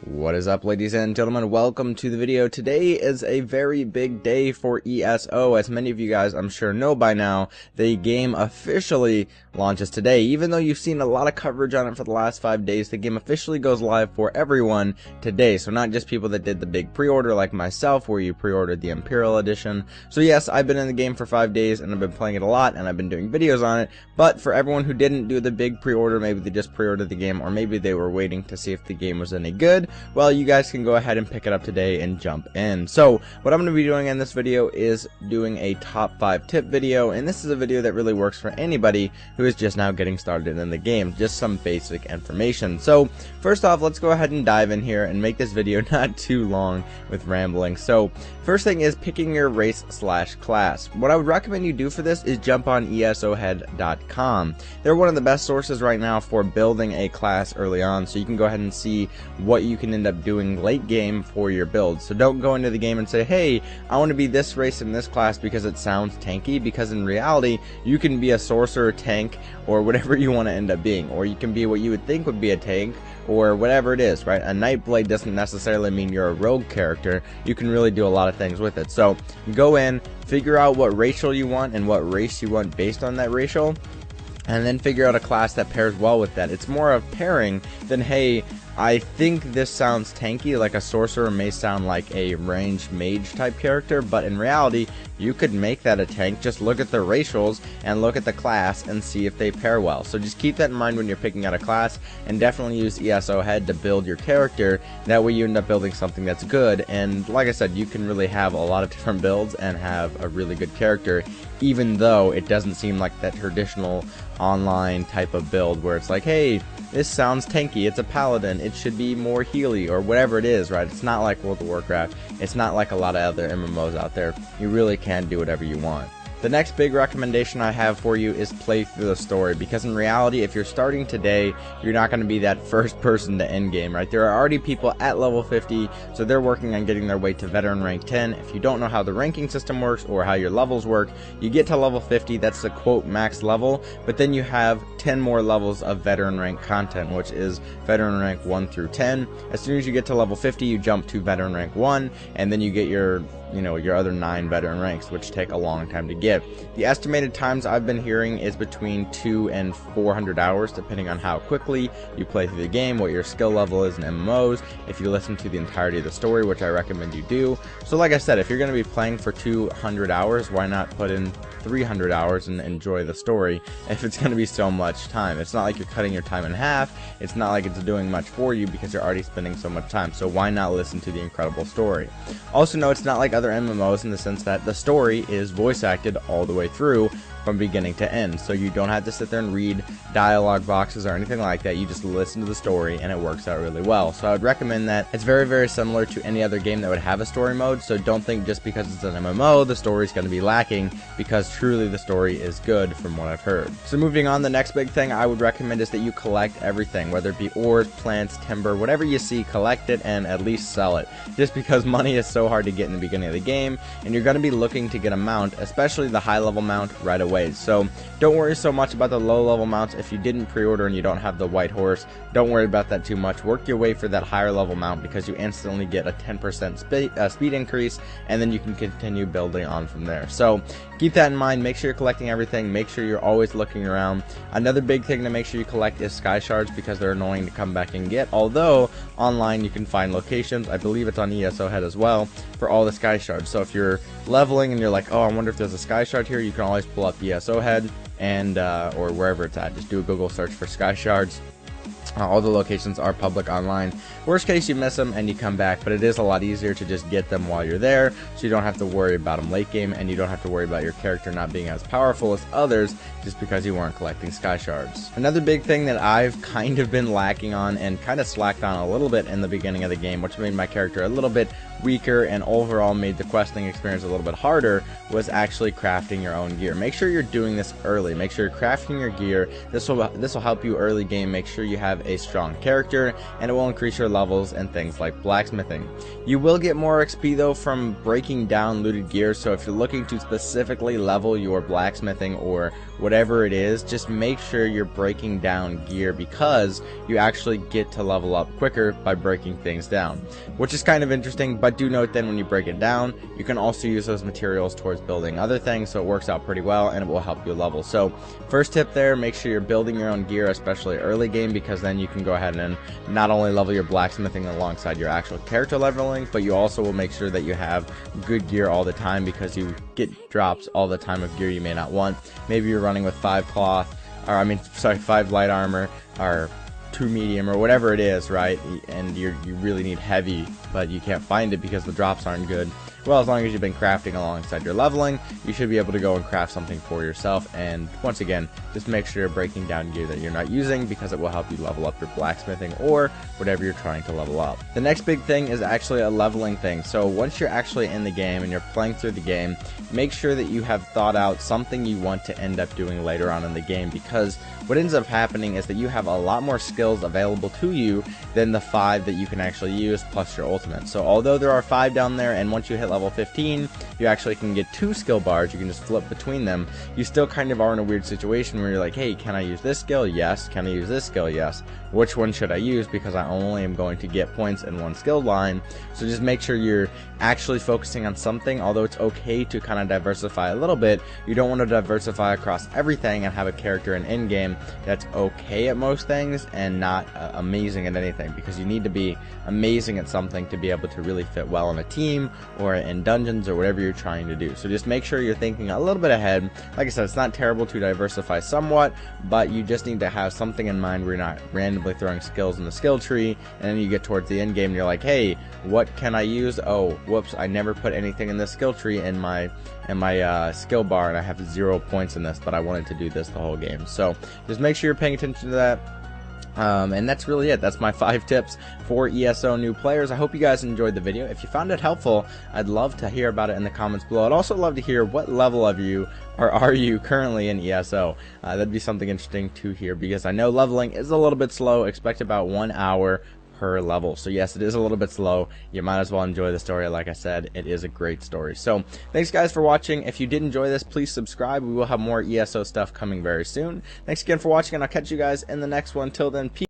What is up, ladies and gentlemen? Welcome to the video. Today is a very big day for ESO. As many of you guys I'm sure know by now, the game officially launches today. Even though you've seen a lot of coverage on it for the last 5 days, the game officially goes live for everyone today. So not just people that did the big pre-order like myself, where you pre-ordered the Imperial Edition. So yes, I've been in the game for 5 days and I've been playing it a lot and I've been doing videos on it. But for everyone who didn't do the big pre-order, maybe they just pre-ordered the game, or maybe they were waiting to see if the game was any good, well, you guys can go ahead and pick it up today and jump in. So what I'm going to be doing in this video is doing a top 5 tip video, and this is a video that really works for anybody who is just now getting started in the game, just some basic information. So first off, let's go ahead and dive in here and make this video not too long with rambling. So first thing is picking your race/class. What I would recommend you do for this is jump on ESOhead.com. They're one of the best sources right now for building a class early on, so you can go ahead and see what you can end up doing late game for your build. So don't go into the game and say, hey, I want to be this race in this class because it sounds tanky, because in reality you can be a sorcerer, tank, or whatever you want to end up being, or you can be what you would think would be a tank, or whatever it is, right? A Nightblade doesn't necessarily mean you're a rogue character. You can really do a lot of things with it. So go in, figure out what racial you want and what race you want based on that racial, and then figure out a class that pairs well with that. It's more of pairing than, hey, I think this sounds tanky, like a sorcerer may sound like a ranged mage type character, but in reality you could make that a tank. Just look at the racials and look at the class and see if they pair well. So just keep that in mind when you're picking out a class, and definitely use ESO Head to build your character. That way you end up building something that's good, and like I said, you can really have a lot of different builds and have a really good character, even though it doesn't seem like that traditional online type of build where it's like, hey, this sounds tanky, it's a paladin, it should be more healy, or whatever it is, right? It's not like World of Warcraft, it's not like a lot of other MMOs out there. You really can do whatever you want. The next big recommendation I have for you is play through the story, because in reality, if you're starting today, you're not going to be that first person to end game, right? There are already people at level 50, so they're working on getting their way to veteran rank 10. If you don't know how the ranking system works or how your levels work, you get to level 50, that's the quote max level, but then you have 10 more levels of veteran rank content, which is veteran rank 1 through 10. As soon as you get to level 50, you jump to veteran rank 1, and then you get your other 9 veteran ranks, which take a long time to get. The estimated times I've been hearing is between 200 and 400 hours, depending on how quickly you play through the game, what your skill level is in MMOs, if you listen to the entirety of the story, which I recommend you do. So like I said, if you're going to be playing for 200 hours, why not put in 300 hours and enjoy the story if it's going to be so much time? It's not like you're cutting your time in half. It's not like it's doing much for you because you're already spending so much time. So why not listen to the incredible story? Also, no, it's not like other MMOs in the sense that the story is voice acted all the way through from beginning to end, so you don't have to sit there and read dialogue boxes or anything like that. You just listen to the story and it works out really well. So I would recommend that. It's very, very similar to any other game that would have a story mode, so don't think just because it's an MMO the story is going to be lacking, because truly the story is good from what I've heard. So moving on, the next big thing I would recommend is that you collect everything, whether it be ores, plants, timber, whatever you see, collect it and at least sell it, just because money is so hard to get in the beginning of the game, and you're going to be looking to get a mount, especially the high level mount, right away. So don't worry so much about the low level mounts. If you didn't pre-order and you don't have the white horse, don't worry about that too much. Work your way for that higher level mount, because you instantly get a 10% speed increase, and then you can continue building on from there. So keep that in mind. Make sure you're collecting everything. Make sure you're always looking around. Another big thing to make sure you collect is sky shards, because they're annoying to come back and get, although online you can find locations, I believe it's on ESO Head as well, for all the sky shards. So if you're leveling and you're like, oh, I wonder if there's a sky shard here, you can always pull up ESO Head and or wherever it's at, just do a Google search for sky shards. All the locations are public online. Worst case, you miss them and you come back, but it is a lot easier to just get them while you're there, so you don't have to worry about them late game, and you don't have to worry about your character not being as powerful as others just because you weren't collecting sky shards. Another big thing that I've kind of been lacking on and kind of slacked on a little bit in the beginning of the game, which made my character a little bit weaker and overall made the questing experience a little bit harder, was actually crafting your own gear. Make sure you're doing this early. Make sure you're crafting your gear. This will help you early game. Make sure you have a strong character, and it will increase your levels and things like blacksmithing. You will get more XP though from breaking down looted gear, so if you're looking to specifically level your blacksmithing or whatever it is, just make sure you're breaking down gear, because you actually get to level up quicker by breaking things down, which is kind of interesting. But do note then, when you break it down, you can also use those materials towards building other things, so it works out pretty well and it will help you level. So first tip there, make sure you're building your own gear, especially early game, because then you can go ahead and not only level your blacksmithing alongside your actual character leveling, but you also will make sure that you have good gear all the time, because you get drops all the time of gear you may not want. Maybe you're running with 5 light armor or 2 medium or whatever it is, right? And you really need heavy, but you can't find it because the drops aren't good. Well, as long as you've been crafting alongside your leveling, you should be able to go and craft something for yourself. And once again, just make sure you're breaking down gear that you're not using, because it will help you level up your blacksmithing or whatever you're trying to level up. The next big thing is actually a leveling thing. So once you're actually in the game and you're playing through the game, make sure that you have thought out something you want to end up doing later on in the game, because what ends up happening is that you have a lot more skills available to you than the 5 that you can actually use plus your ultimate. So although there are 5 down there, and once you hit level 15 you actually can get 2 skill bars, you can just flip between them, you still kind of are in a weird situation where you're like, hey, can I use this skill? Yes. Can I use this skill? Yes. Which one should I use, because I only am going to get points in one skill line? So just make sure you're actually focusing on something. Although it's okay to kind of diversify a little bit, you don't want to diversify across everything and have a character in in-game that's okay at most things and not amazing at anything, because you need to be amazing at something to be able to really fit well in a team or in dungeons or whatever you're trying to do. So just make sure you're thinking a little bit ahead. Like I said, it's not terrible to diversify somewhat, but you just need to have something in mind where you're not randomly throwing skills in the skill tree, and then you get towards the end game and you're like, hey, what can I use? Oh, whoops, I never put anything in the skill tree in my skill bar, and I have 0 points in this, but I wanted to do this the whole game. So just make sure you're paying attention to that. And that's really it. That's my 5 tips for ESO new players. I hope you guys enjoyed the video. If you found it helpful, I'd love to hear about it in the comments below. I'd also love to hear what level of you are you currently in ESO. That'd be something interesting to hear, because I know leveling is a little bit slow. Expect about 1 hour per level. So yes, it is a little bit slow. You might as well enjoy the story. Like I said, it is a great story. So thanks guys for watching. If you did enjoy this, please subscribe. We will have more ESO stuff coming very soon. Thanks again for watching, and I'll catch you guys in the next one. Till then, peace.